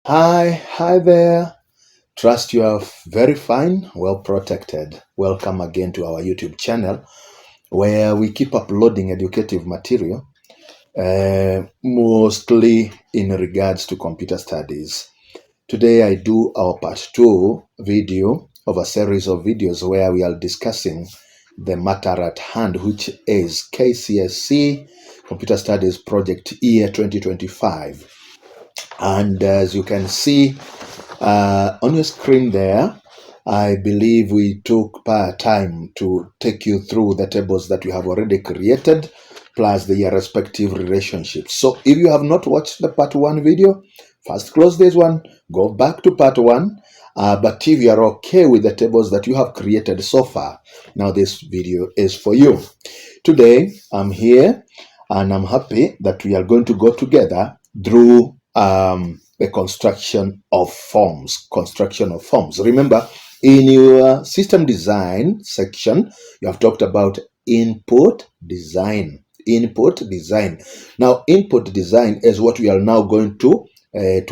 Hi there. Trust you are very fine, well protected. Welcome again to our YouTube channel where we keep uploading educative material, mostly in regards to computer studies. Today I do our part 2 video of a series of videos where we are discussing the matter at hand, which is KCSE Computer Studies Project Year 2025. And as you can see on your screen there, I believe we took time to take you through the tables that we have already created, plus the respective relationships. So if you have not watched the part 1 video, first close this one, go back to part 1. But if you are okay with the tables that you have created so far, now this video is for you. Today, I'm here and I'm happy that we are going to go together through the construction of forms. Remember, in your system design section, you have talked about input design. Now, input design is what we are now going to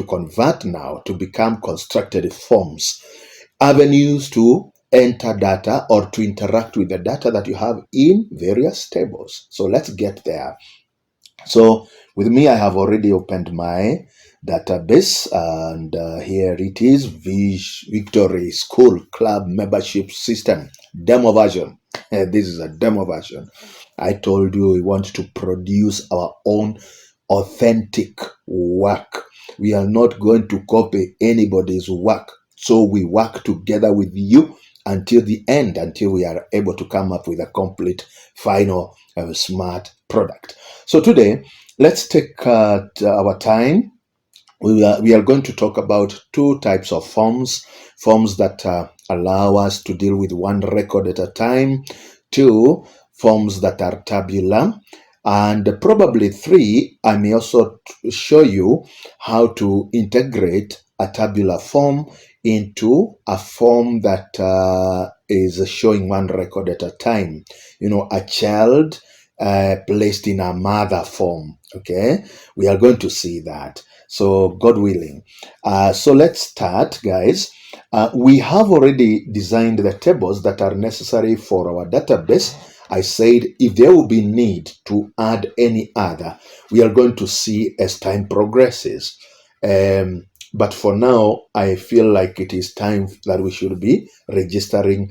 convert now to become constructed forms, avenues to enter data or to interact with the data that you have in various tables. So let's get there. So with me, I have already opened my database, and here it is, Victory School Club Membership System demo version. This is a demo version. I told you we want to produce our own authentic work. We are not going to copy anybody's work. So we work together with you until the end, until we are able to come up with a complete, final, smart product. So today, let's take our time. We are going to talk about two types of forms that allow us to deal with one record at a time, two forms that are tabular, and probably three, I may also show you how to integrate a tabular form into a form that is showing one record at a time. You know, a child placed in a mother form. Okay, we are going to see that. So, God willing. So let's start, guys. We have already designed the tables that are necessary for our database. I said if there will be need to add any other, we are going to see as time progresses. But for now, I feel like it is time that we should be registering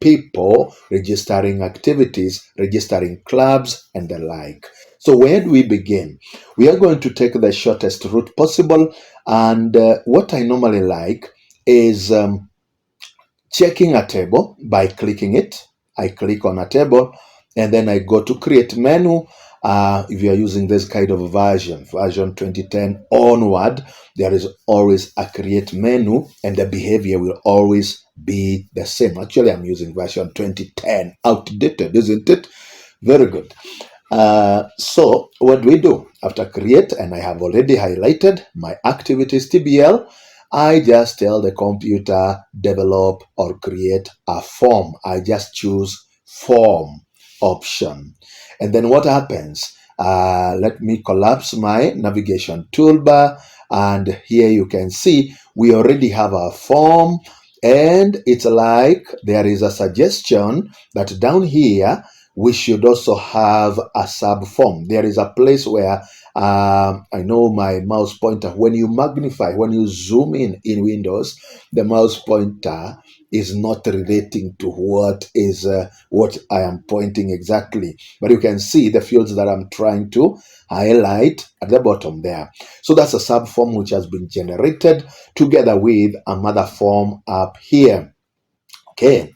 people, registering activities, registering clubs, and the like. So where do we begin? We are going to take the shortest route possible. And what I normally like is checking a table by clicking it. I click on a table and then I go to create menu. If you are using this kind of version 2010 onward, there is always a create menu and the behavior will always be the same. Actually, I'm using version 2010, outdated, isn't it? Very good. So what do we do? After create, and I have already highlighted my activities TBL, I just tell the computer develop or create a form. I just choose form option. And then what happens? Let me collapse my navigation toolbar. And here you can see we already have a form. And it's like there is a suggestion that down here we should also have a sub form. There is a place where I know my mouse pointer, when you magnify, when you zoom in Windows, the mouse pointer is not relating to what I am pointing exactly. But you can see the fields that I'm trying to highlight at the bottom there. So that's a sub form which has been generated together with a mother form up here. Okay,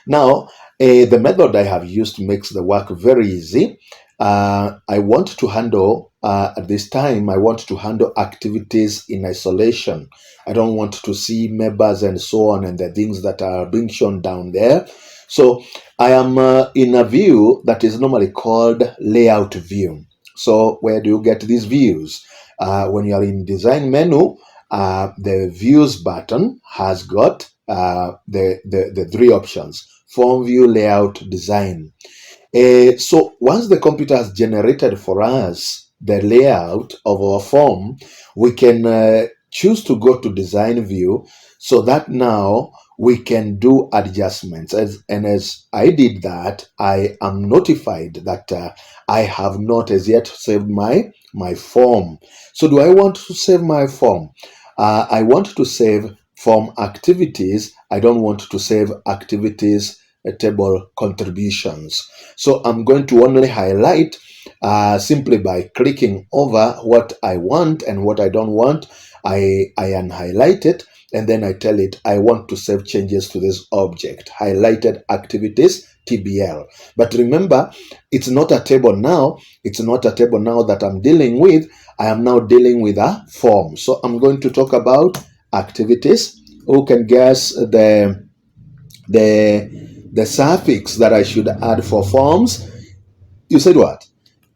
now the method I have used makes the work very easy. I want to handle, at this time, I want to handle activities in isolation. I don't want to see members and so on and the things that are being shown down there. So I am in a view that is normally called layout view. So where do you get these views? When you are in design menu, the views button has got the three options: form, view, layout, design. So once the computer has generated for us the layout of our form, we can choose to go to design view so that now we can do adjustments. As I did that, I am notified that I have not as yet saved my form. So do I want to save my form? I want to save form activities. I don't want to save activities table contributions. So I'm going to only highlight simply by clicking over what I want and what I don't want. I unhighlight it, and then I tell it I want to save changes to this object, highlighted activities, TBL. But remember, it's not a table now. It's not a table now that I'm dealing with. I am now dealing with a form. So I'm going to talk about activities. Who can guess the suffix that I should add for forms? You said what?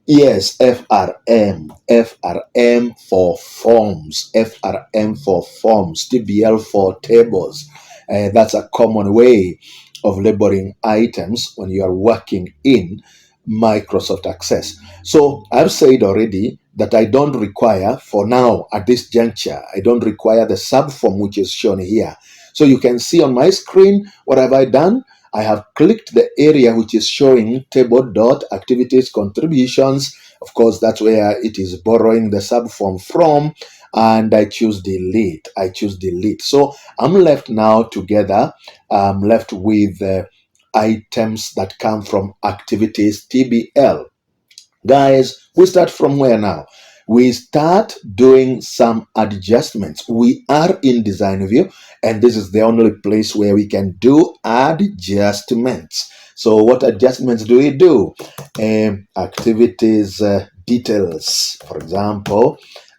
Yes, FRM. FRM for forms. FRM for forms. TBL for tables. That's a common way of labeling items when you are working in Microsoft Access. So I've said already that I don't require, for now at this juncture, I don't require the subform which is shown here. So you can see on my screen, what have I done? I have clicked the area which is showing table.activities contributions. Of course, that's where it is borrowing the subform from. And I choose delete. I choose delete. So I'm left now together. I'm left with items that come from activities TBL. Guys, we start from where now? We start doing some adjustments. We are in design view, and this is the only place where we can do adjustments. So what adjustments do we do? Activities details, for example,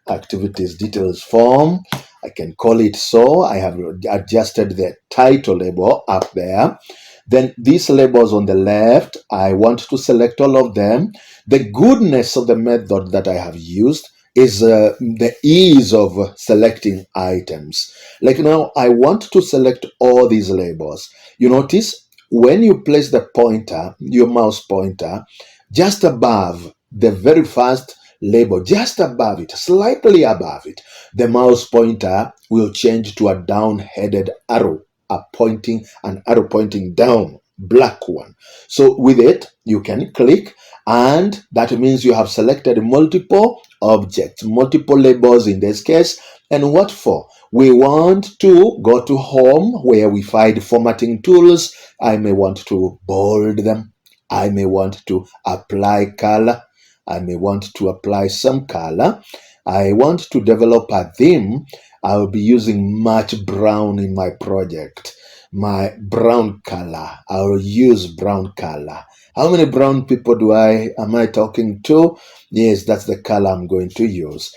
activities details form. I can call it so. I have adjusted the title label up there. Then these labels on the left, I want to select all of them. The goodness of the method that I have used is the ease of selecting items. Like now, I want to select all these labels. You notice when you place the pointer, your mouse pointer, just above the very first label, just above it, slightly above it, the mouse pointer will change to a down-headed arrow, an arrow pointing down, black one. So with it, you can click, and that means you have selected multiple objects, multiple labels in this case. And what for? We want to go to home where we find formatting tools. I may want to bold them. I may want to apply color. I may want to apply some color. I want to develop a theme. I'll be using much brown in my project. My brown color. I'll use brown color. How many brown people am I talking to? Yes, that's the color I'm going to use.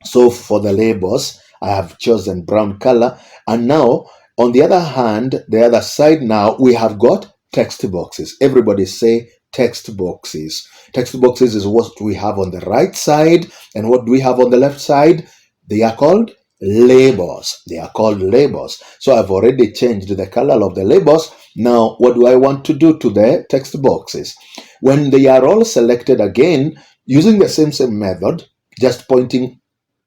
So for the labels, I have chosen brown color. And now, on the other hand, the other side now, we have got text boxes. Everybody say text boxes. Text boxes is what we have on the right side. And what do we have on the left side? They are called labels. They are called labels. So I've already changed the color of the labels. Now, what do I want to do to the text boxes? When they are all selected again, using the same method, just pointing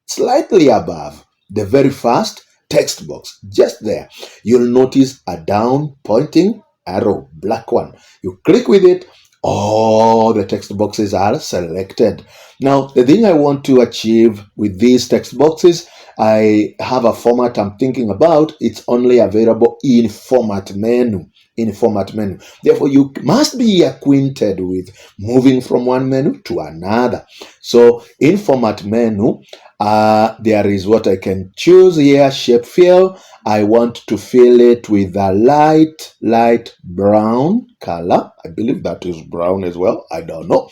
slightly above the very first text box, just there, you'll notice a down pointing arrow, black one. You click with it, all the text boxes are selected. Now, the thing I want to achieve with these text boxes, I have a format I'm thinking about. It's only available in format menu. In format menu. Therefore, you must be acquainted with moving from one menu to another. So in format menu, there is what I can choose here, shape fill. I want to fill it with a light brown color. I believe that is brown as well. I don't know.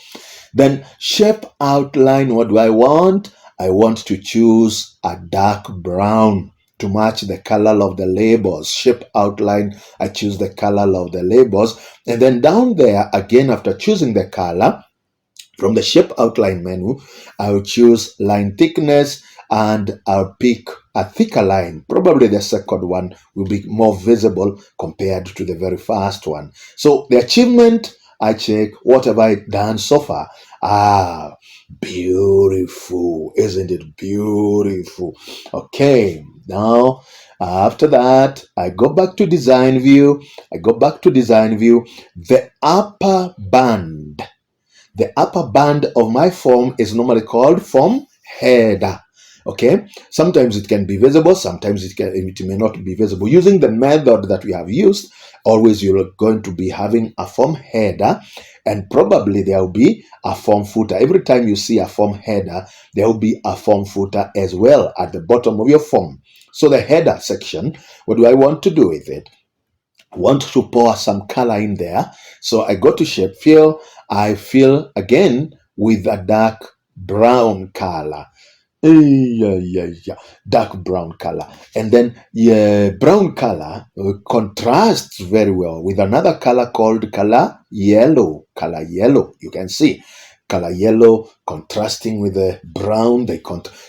Then shape outline, what do I want? I want to choose a dark brown to match the color of the labels. Shape outline, I choose the color of the labels. And then down there, again, after choosing the color, from the shape outline menu, I'll choose line thickness, and I'll pick a thicker line. Probably the second one will be more visible compared to the very first one. So the achievement I check, what have I done so far? Ah, beautiful. Isn't it beautiful? Okay, now after that, I go back to design view. The upper band. The upper band of my form is normally called form header. Okay, sometimes it can be visible, sometimes it may not be visible. Using the method that we have used, always you're going to be having a form header, and probably there will be a form footer. Every time you see a form header, there will be a form footer as well at the bottom of your form. So the header section, what do I want to do with it? Want to pour some color in there. So I go to shape fill. I fill again with a dark brown color. Dark brown color. And then brown color contrasts very well with another color called color yellow. Color yellow, you can see. Color yellow contrasting with the brown.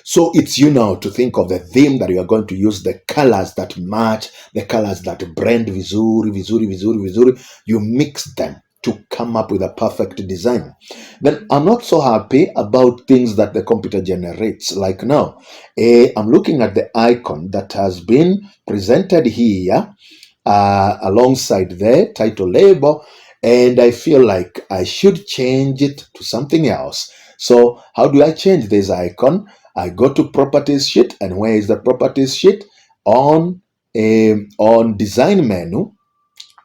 So it's you now to think of the theme that you are going to use, the colors that match, the colors that blend vizuri. You mix them to come up with a perfect design. Then I'm not so happy about things that the computer generates. Like now, I'm looking at the icon that has been presented here alongside the title label, and I feel like I should change it to something else. So how do I change this icon? I go to properties sheet, and where is the properties sheet? On design menu.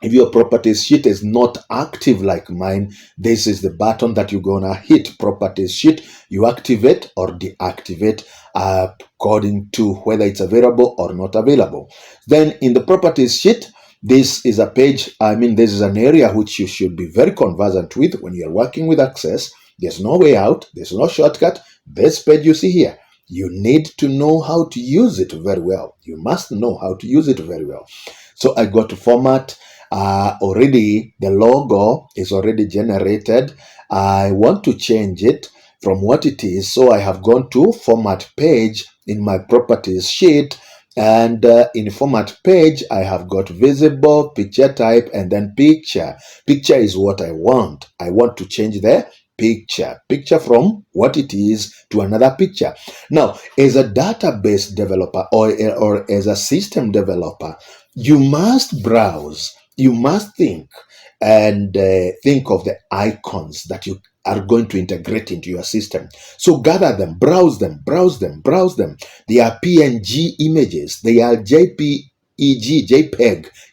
If your properties sheet is not active like mine, this is the button that you're gonna hit. Properties sheet, you activate or deactivate according to whether it's available or not available. Then in the properties sheet, this is a page, this is an area which you should be very conversant with when you're working with Access. There's no way out, there's no shortcut. This page you see here, you need to know how to use it very well. You must know how to use it very well. So I go to format. Already the logo is already generated. I want to change it from what it is, so I have gone to format page in my properties sheet, and in format page I have got visible, picture type, and then picture. Picture is what I want. I want to change the picture from what it is to another picture. Now, as a database developer or as a system developer, you must browse, you must think, and think of the icons that you are going to integrate into your system. So gather them, browse them. They are PNG images, they are JPEG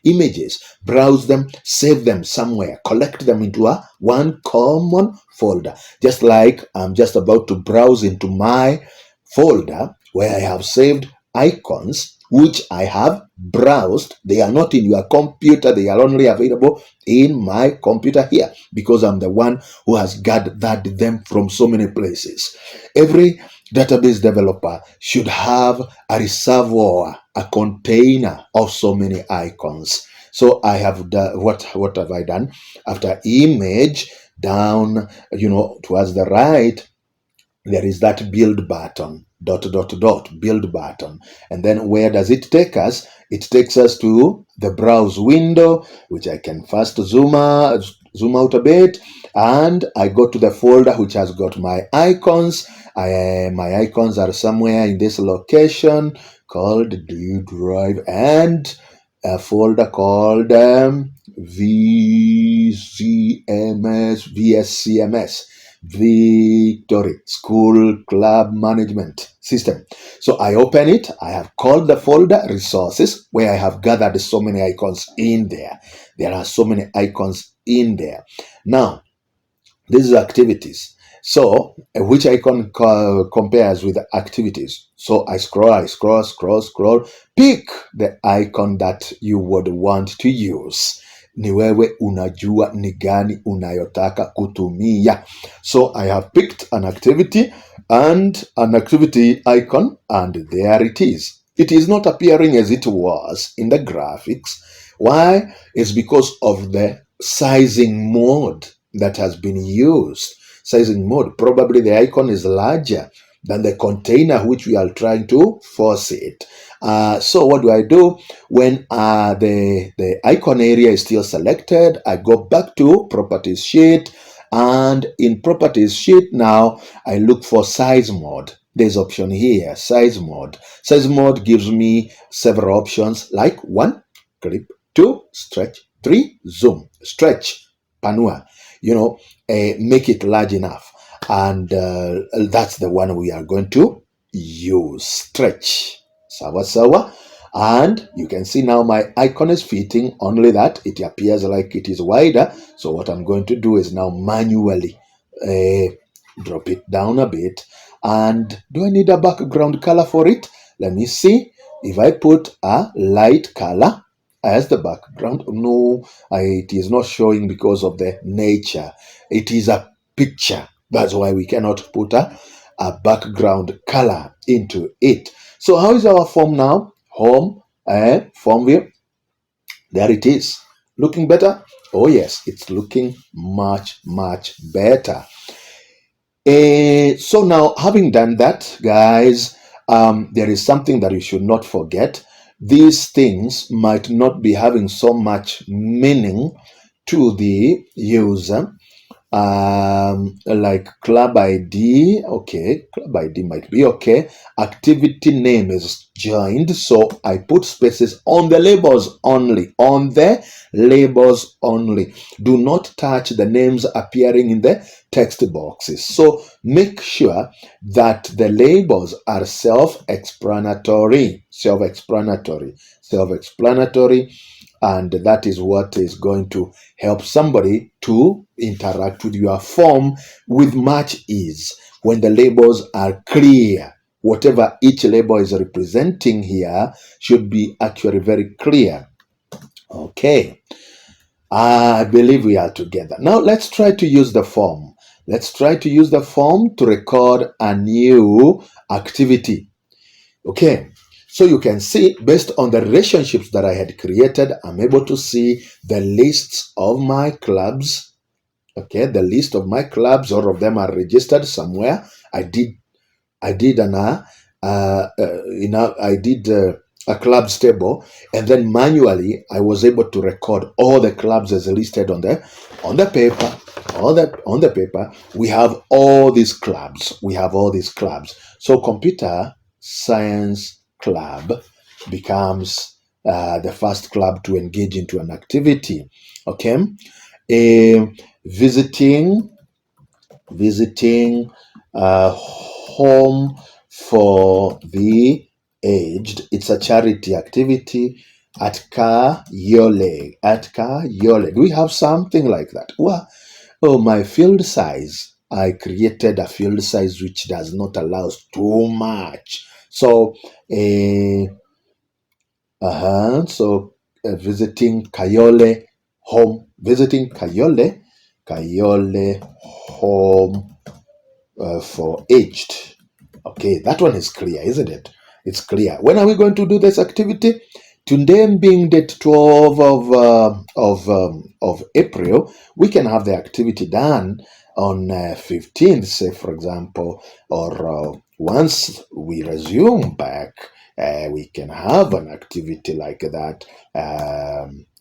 images. Browse them, save them somewhere, collect them into a one common folder. Just like I'm just about to browse into my folder where I have saved icons which I have browsed. They are not in your computer, they are only available in my computer here because I'm the one who has gathered them from so many places. Every database developer should have a reservoir, a container of so many icons. So I have done, what have I done? After image, down, towards the right, there is that build button, build button. And then where does it take us? It takes us to the browse window, which I can first zoom out a bit, and I go to the folder which has got my icons. My icons are somewhere in this location called D drive, and a folder called VSCMS, Victory School Club Management System. So I open it. I have called the folder resources, where I have gathered so many icons in there. There are so many icons in there. Now, this is activities. So which icon compares with activities? So I scroll, pick the icon that you would want to use. Ni wewe unajua ni gani unayotaka kutumia. So I have picked an activity and an activity icon, and there it is. It is not appearing as it was in the graphics. Why? It's because of the sizing mode that has been used. Sizing mode. Probably the icon is larger than the container which we are trying to force it. So what do? When the icon area is still selected, I go back to properties sheet, and in properties sheet now, I look for size mode. There's option here, size mode. Size mode gives me several options like 1, clip, 2, stretch, 3, zoom, stretch, panua, make it large enough. And that's the one we are going to use, stretch. Sawa. And you can see now my icon is fitting, only that it appears like it is wider. So what I'm going to do is now manually drop it down a bit. And do I need a background color for it? Let me see. If I put a light color as the background, no, it is not showing because of the nature. It is a picture. That's why we cannot put a background color into it. So how is our form now? Home, form view. There it is. Looking better? Oh yes, it's looking much better. So now, having done that, guys, there is something that you should not forget. These things might not be having so much meaning to the user. Like club ID, okay, club ID might be okay. Activity name is joined, so I put spaces on the labels only. On the labels only. Do not touch the names appearing in the text boxes. So make sure that the labels are self-explanatory, and that is what is going to help somebody to interact with your form with much ease. When the labels are clear, whatever each label is representing here should be actually very clear. Okay, I believe we are together. Now let's try to use the form. Let's try to use the form to record a new activity. Okay, so you can see, based on the relationships that I had created, I'm able to see the lists of my clubs. Okay, the list of my clubs, all of them are registered somewhere. I did a clubs table, and then manually I was able to record all the clubs as listed on the paper. On the paper, we have all these clubs. So computer science club becomes the first club to engage into an activity. Okay, visiting home for the aged. It's a charity activity at Kayole. Do we have something like that? Well, my field size. I created a field size which does not allow too much. So, visiting Kayole home. Visiting Kayole home for aged. Okay, that one is clear, isn't it? It's clear. When are we going to do this activity? Today being date 12 of April, we can have the activity done on 15th, say for example, or once we resume back, we can have an activity like that.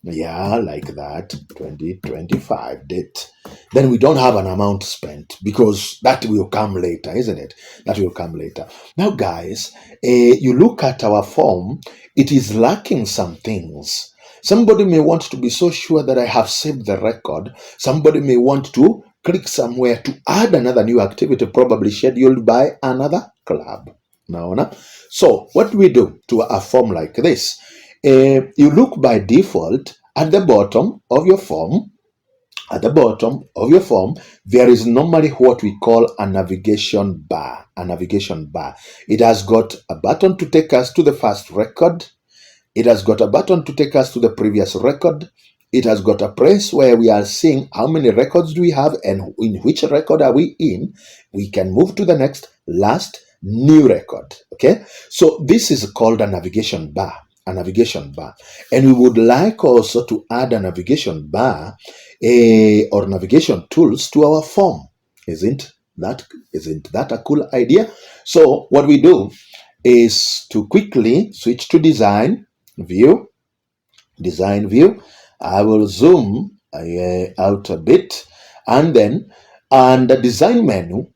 Like that, 2025 date. Then we don't have an amount spent because that will come later, isn't it? That will come later. Now, guys, you look at our form, it is lacking some things. Somebody may want to be so sure that I have saved the record. Somebody may want to click somewhere to add another new activity, probably scheduled by another club. Now, so what do we do to a form like this? You look by default at the bottom of your form. At the bottom of your form, there is normally what we call a navigation bar. It has got a button to take us to the first record. It has got a button to take us to the previous record. It has got a place where we are seeing how many records do we have and in which record are we in. We can move to the next, last, new record. Okay, so this is called a navigation bar. And we would like also to add a navigation bar or navigation tools to our form, isn't Isn't that a cool idea? So what we do is to quickly switch to design view. I will zoom out a bit, and then on the design menu,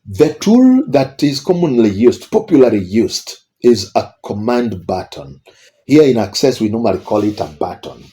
the tool that is commonly used, popularly used, is a command button. Here in Access, we normally call it a button.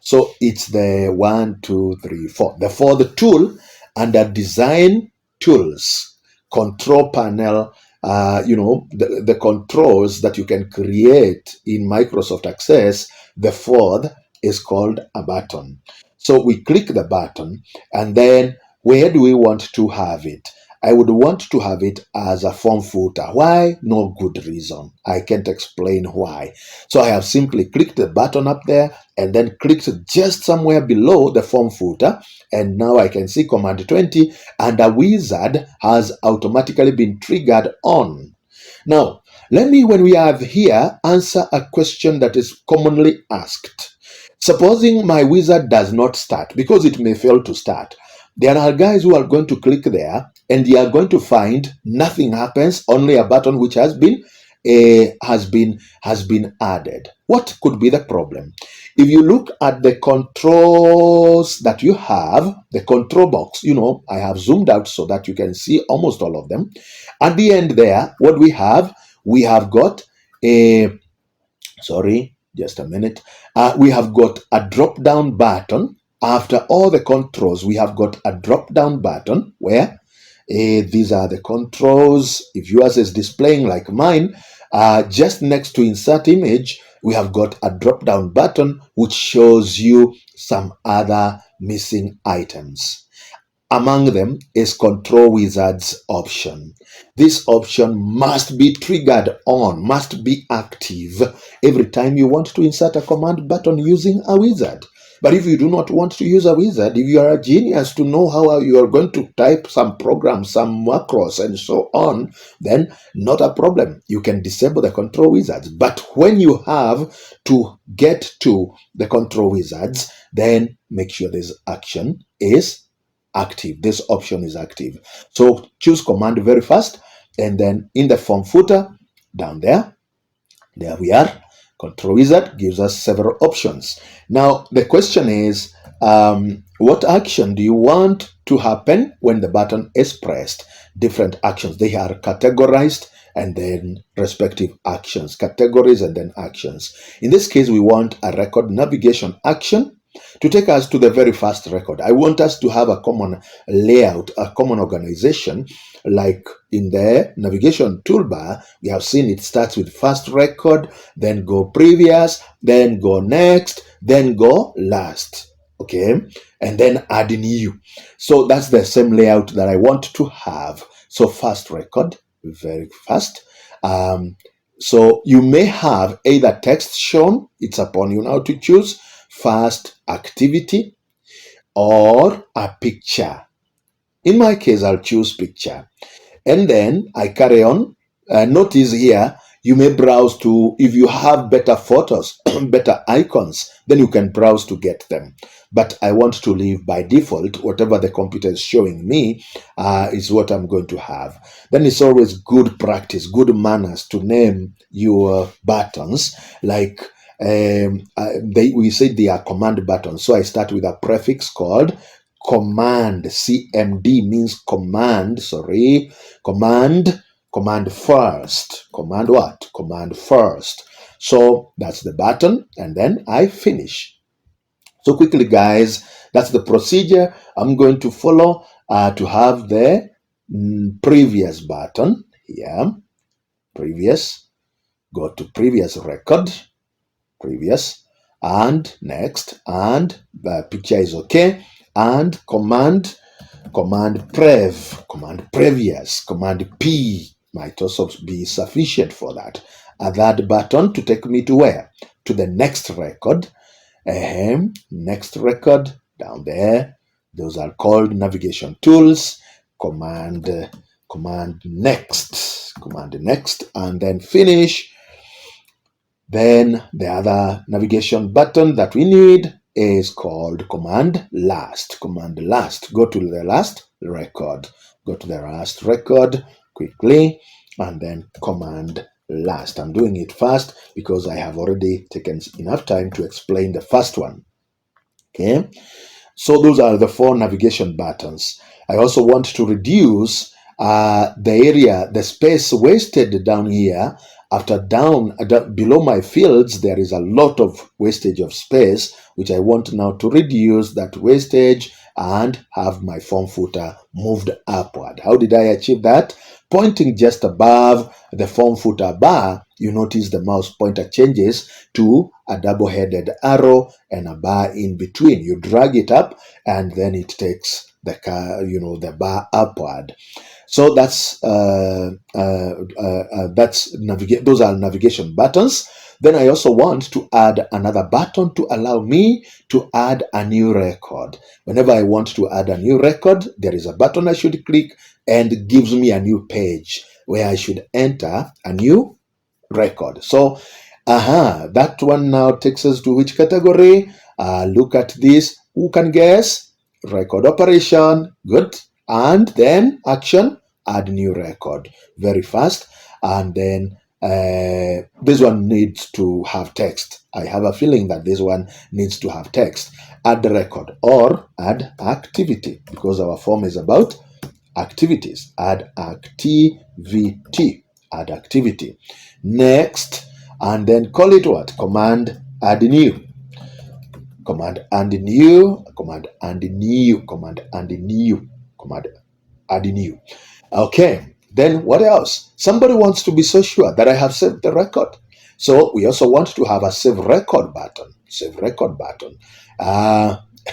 So it's the 1, 2, 3, 4. The tool under design tools, control panel, the controls that you can create in Microsoft Access, the fourth is called a button. So we click the button, and then where do we want to have it? I would want to have it as a form footer. Why? No good reason. I can't explain why. So I have simply clicked the button up there and then clicked just somewhere below the form footer. And now I can see Command 20 and a wizard has automatically been triggered on. Now, let me, when we have here, answer a question that is commonly asked. Supposing my wizard does not start, because it may fail to start. There are guys who are going to click there and they are going to find nothing happens, only a button which has been added. What could be the problem? If you look at the controls that you have, the control box, I have zoomed out so that you can see almost all of them. At the end there, what we have got a, sorry, just a minute. We have got a drop down button. After all the controls, we have got a drop down button where these are the controls. If yours is displaying like mine, just next to insert image, we have got a drop down button which shows you some other missing items. Among them is Control Wizard's option. This option must be triggered on, must be active every time you want to insert a command button using a wizard. But if you do not want to use a wizard, if you are a genius to know how you are going to type some programs, some macros, and so on, then not a problem. You can disable the control wizards. But when you have to get to the control wizards, then make sure this action is active. This option is active. So choose command very fast, and then in the form footer, down there we are. Control wizard gives us several options. Now the question is, what action do you want to happen when the button is pressed? Different actions. They are categorized and then respective actions, categories and then actions. In this case, we want a record navigation action to take us to the very first record. I want us to have a common layout, a common organization. Like in the navigation toolbar, we have seen it starts with first record, then go previous, then go next, then go last. Okay, and then add new. So that's the same layout that I want to have. So first record, very fast. So you may have either text shown, it's upon you now to choose, first activity, or a picture. In my case, I'll choose picture. And then I carry on. Notice here, you may browse to, if you have better photos, better icons, then you can browse to get them. But I want to leave by default, whatever the computer is showing me is what I'm going to have. Then it's always good practice, good manners to name your buttons. Like we said they are command buttons. So I start with a prefix called command. CMD means command, command first. Command what? Command first. So that's the button, and then I finish. So quickly, guys, that's the procedure I'm going to follow to have the previous button here. Previous. Go to previous record. Previous. And next. And the picture is okay. And command previous, command P might also be sufficient for that. That button to take me to where? To the next record. Next record down there. Those are called navigation tools. Command next, and then finish. Then the other navigation button that we need is called command last. Command last. Go to the record. Go to the last record quickly and then command last. I'm doing it fast because I have already taken enough time to explain the first one. Okay, so those are the 4 navigation buttons. I also want to reduce the space wasted down here. After down below my fields, there is a lot of wastage of space, which I want now to reduce that wastage and have my form footer moved upward. How did I achieve that? Pointing just above the form footer bar, you notice the mouse pointer changes to a double-headed arrow and a bar in between. You drag it up and then it takes the bar upward. So that's those are navigation buttons. Then I also want to add another button to allow me to add a new record. Whenever I want to add a new record, there is a button I should click and it gives me a new page where I should enter a new record. So that one now takes us to which category? Look at this. Who can guess? Record operation. Good. And then action, add new record. Very fast. And then this one needs to have text. I have a feeling that this one needs to have text. Add the record or add activity, because our form is about activities. Add activity. Add activity. Next, and then call it what? Command add new. Command add new. Command add new. Command add new. Command add new. Okay, then what else? Somebody wants to be so sure that I have saved the record. So we also want to have a save record button. Save record button.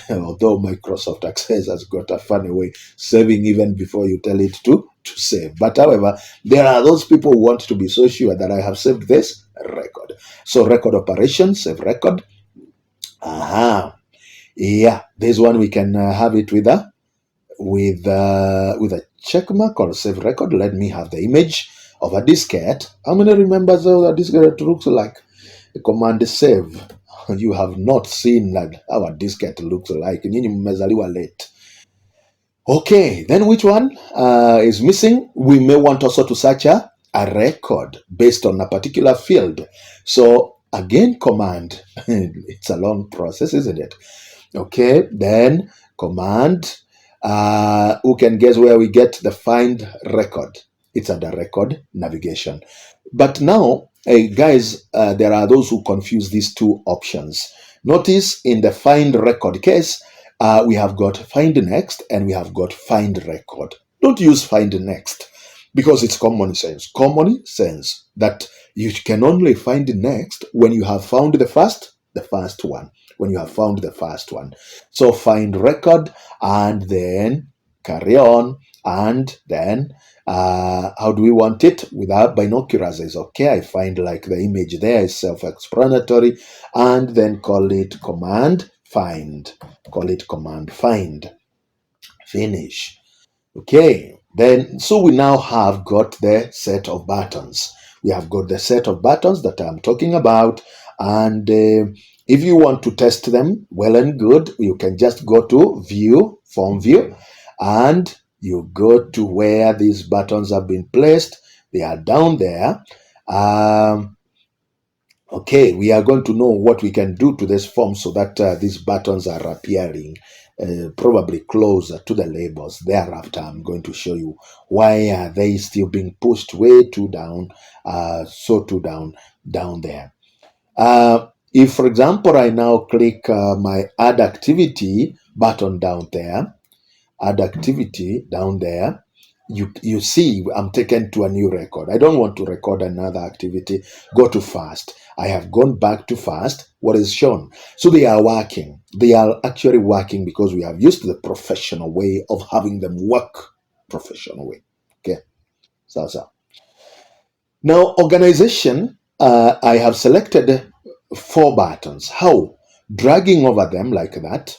Although Microsoft Access has got a funny way saving even before you tell it to save. But however, there are those people who want to be so sure that I have saved this record. So record operation, save record. Yeah, this one we can have it with a check mark or save record. Let me have the image of a diskette. How many remembers how a diskette looks like? Command save. You have not seen that how a diskette looks like. Nyinyi mmezaliwa late. Okay, then which one is missing? We may want also to search a record based on a particular field. So again, command. It's a long process, isn't it? Okay, then command. Who can guess where we get the find record? It's under record navigation. But now, guys, there are those who confuse these two options. Notice in the find record case, we have got find next and we have got find record. Don't use find next because it's common sense. Common sense that you can only find next when you have found the first one. When you have found the first one. So find record and then carry on and then how do we want it? Without binoculars is okay. I find like the image there is self-explanatory, and then call it command find. Call it command find. Finish. Okay, then so we now have got the set of buttons. We have got the set of buttons that I'm talking about, and if you want to test them, well and good, you can just go to view, form view, and you go to where these buttons have been placed. They are down there. Okay, we are going to know what we can do to this form so that these buttons are appearing probably closer to the labels. Thereafter, I'm going to show you why are they still being pushed way too down, down there. If, for example, I now click my add activity button down there, you see I'm taken to a new record. I don't want to record another activity. Go to fast. I have gone back to fast. What is shown? So they are working. They are actually working because we have used the professional way of having them work professional way. Okay. So. Now, organization, I have selected 4 buttons. How? Dragging over them like that,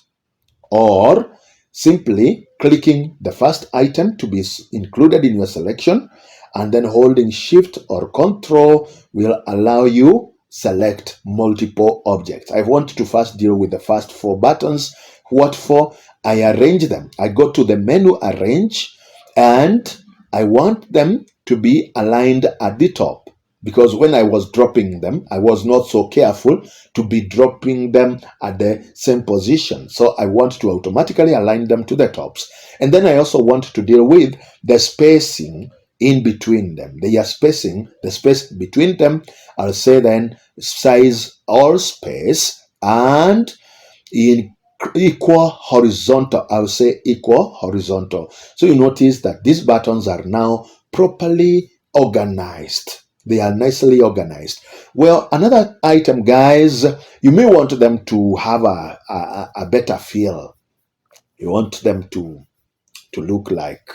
or simply clicking the first item to be included in your selection, and then holding Shift or Control will allow you select multiple objects. I want to first deal with the first 4 buttons, What for? I arrange them. I go to the menu arrange, and I want them to be aligned at the top, because when I was dropping them, I was not so careful to be dropping them at the same position. So I want to automatically align them to the tops. And then I also want to deal with the spacing in between them. They are spacing, the space between them, I'll say then size or space, and in equal horizontal, I'll say equal horizontal. So you notice that these buttons are now properly organized. They are nicely organized. Well, another item, guys, you may want them to have a better feel. You want them to look like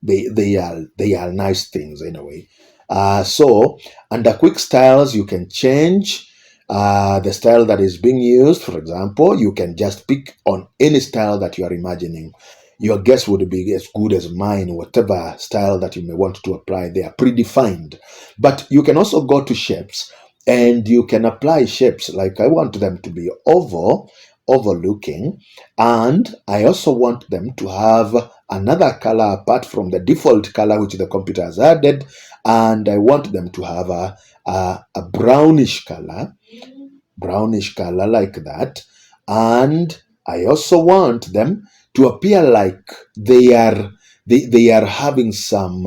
they are nice things anyway. So under quick styles, you can change the style that is being used. For example, you can just pick on any style that you are imagining. Your guess would be as good as mine, whatever style that you may want to apply. They are predefined. But you can also go to shapes, and you can apply shapes. Like I want them to be oval, overlooking, and I also want them to have another color apart from the default color which the computer has added, and I want them to have a brownish color like that. And I also want them to appear like they are having some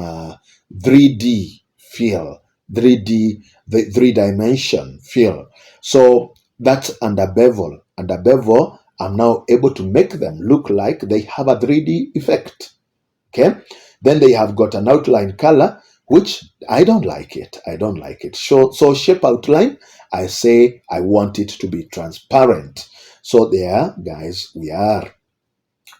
3D feel, 3D, the three-dimension feel. So that's under bevel. Under bevel, I'm now able to make them look like they have a 3D effect. Okay, then they have got an outline color, which I don't like it. I don't like it. So shape outline, I say I want it to be transparent. So there, guys, we are.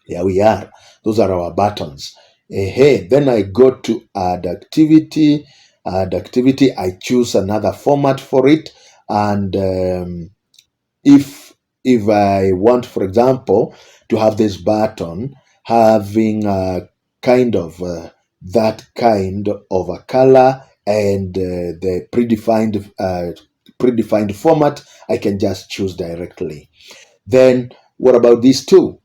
Here we are. Those are our buttons. Hey, then I go to add activity. Add activity. I choose another format for it, and if I want, for example, to have this button having a kind of that kind of a color and the predefined format, I can just choose directly. Then what about these two?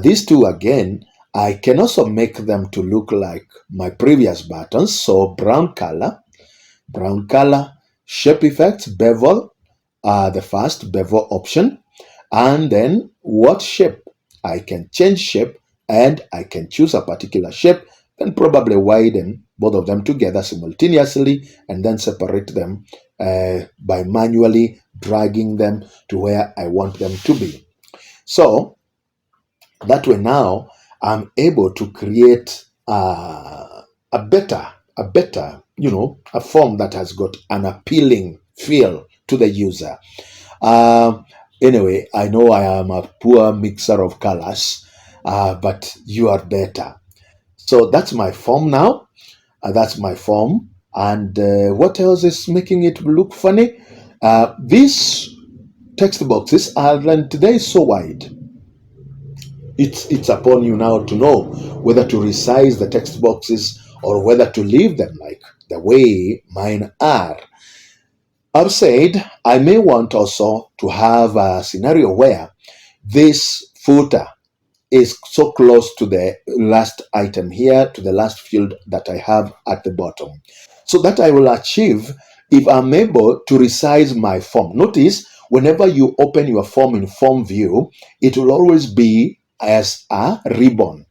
These two again, I can also make them to look like my previous buttons. So brown color, shape effects, bevel, the first bevel option, and then what shape. I can change shape, and I can choose a particular shape, and probably widen both of them together simultaneously, and then separate them by manually dragging them to where I want them to be. So that way now I'm able to create a better, a form that has got an appealing feel to the user. Anyway, I know I am a poor mixer of colors, but you are better. So that's my form now. That's my form. And what else is making it look funny? These text boxes are today so wide. It's upon you now to know whether to resize the text boxes or whether to leave them like the way mine are. I've said I may want also to have a scenario where this footer is so close to the last item here, to the last field that I have at the bottom. So that I will achieve if I'm able to resize my form. Notice whenever you open your form in form view, it will always be as a ribbon.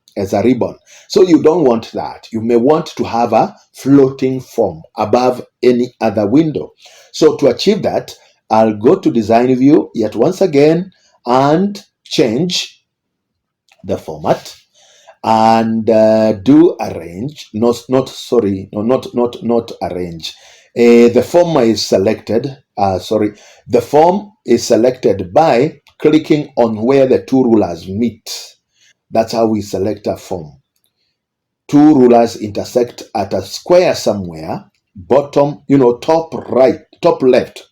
So you don't want that. You may want to have a floating form above any other window. So to achieve that, I'll go to design view yet once again and change the format and do arrange. Not arrange. The form is selected. The form is selected by clicking on where the two rulers meet. That's how we select a form. Two rulers intersect at a square somewhere, bottom, top right, top left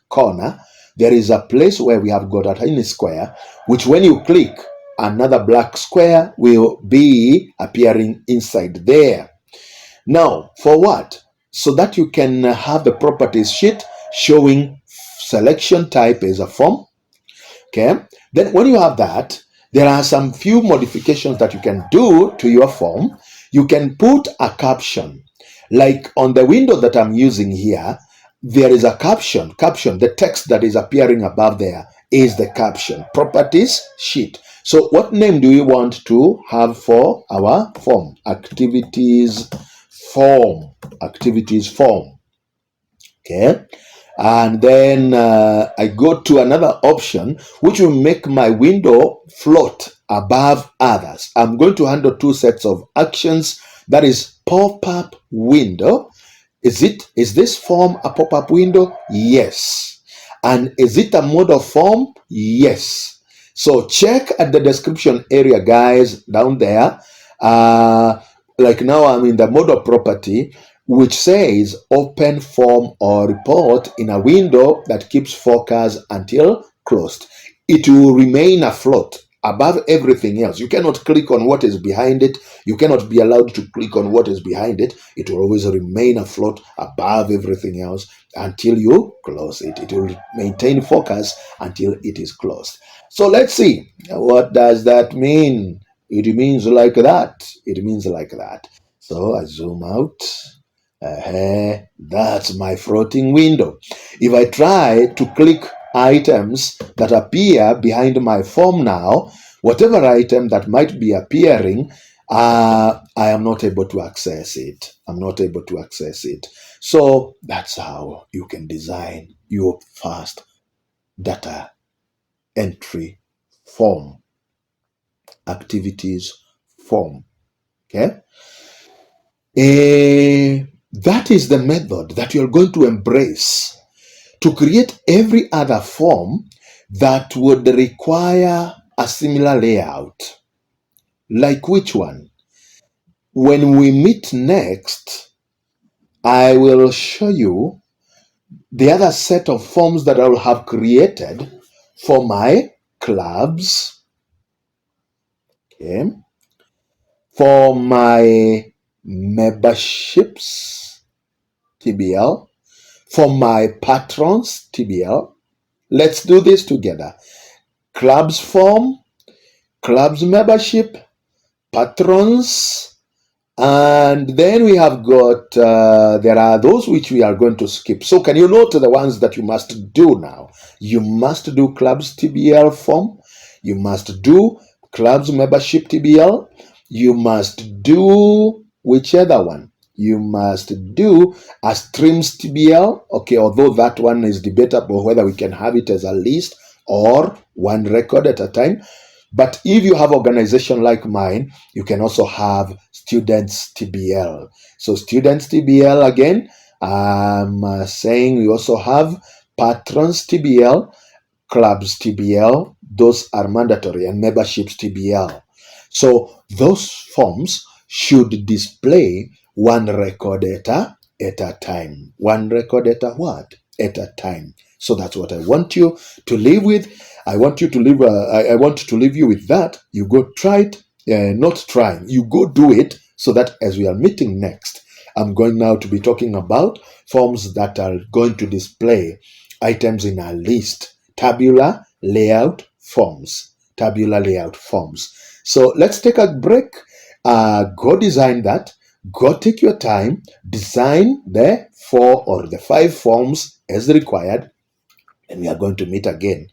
corner. There is a place where we have got a tiny square, which when you click, another black square will be appearing inside there. Now, for what? So that you can have the properties sheet showing selection type as a form. Okay. Then when you have that, There are some few modifications that you can do to your form. You can put a caption. Like on the window that I'm using here, there is a caption. The text that is appearing above there is the caption. Properties sheet. So what name do we want to have for our form? Activities form. Activities form. Okay. And then I go to another option which will make my window float above others. I'm going to handle two sets of actions. That is pop-up window. Is this form a pop-up window? Yes. And is it a model form? Yes. So check at the description area, guys, down there. Like now I'm in the model property, which says open form or report in a window that keeps focus until closed. It will remain afloat above everything else. You cannot click on what is behind it. You cannot be allowed to click on what is behind it. It will always remain afloat above everything else until you close it. It will maintain focus until it is closed. So let's see. What does that mean? It means like that. It means like that. So I zoom out. That's my floating window. If I try to click items that appear behind my form now, whatever item that might be appearing, I am not able to access it. I'm not able to access it. So that's how you can design your fast data entry form, activities form. Okay. That is the method that you're going to embrace to create every other form that would require a similar layout. Like which one? When we meet next, I will show you the other set of forms that I will have created for my clubs, okay, for my memberships, TBL, for my patrons, TBL. Let's do this together. Clubs form, clubs membership, patrons, and then we have got, there are those which we are going to skip. So can you note the ones that you must do now? You must do clubs TBL form. You must do clubs membership TBL. You must do which other one? You must do a streams TBL. Okay, although that one is debatable whether we can have it as a list or one record at a time. But if you have organization like mine, you can also have students TBL. So students TBL again, I'm saying we also have patrons TBL, clubs TBL. Those are mandatory, and memberships TBL. So those forms should display one record at a time. One record at a what? At a time. So that's what I want you to live with. I want you to live. I want to leave you with that. You go try it. Not trying. You go do it, so that as we are meeting next, I'm going now to be talking about forms that are going to display items in a list. Tabular layout forms. Tabular layout forms. So let's take a break. Go design that. Go take your time. Design the 4 or the 5 forms as required. And we are going to meet again.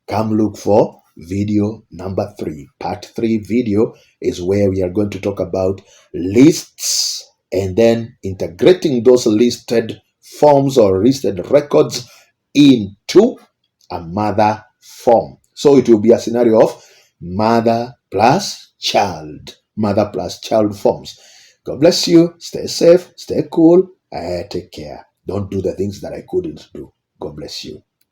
Come look for video number 3. Part 3 video is where we are going to talk about lists and then integrating those listed forms or listed records into a mother form. So it will be a scenario of mother plus child. Mother plus child forms. God bless you. Stay safe. Stay cool. Take care. Don't do the things that I couldn't do. God bless you.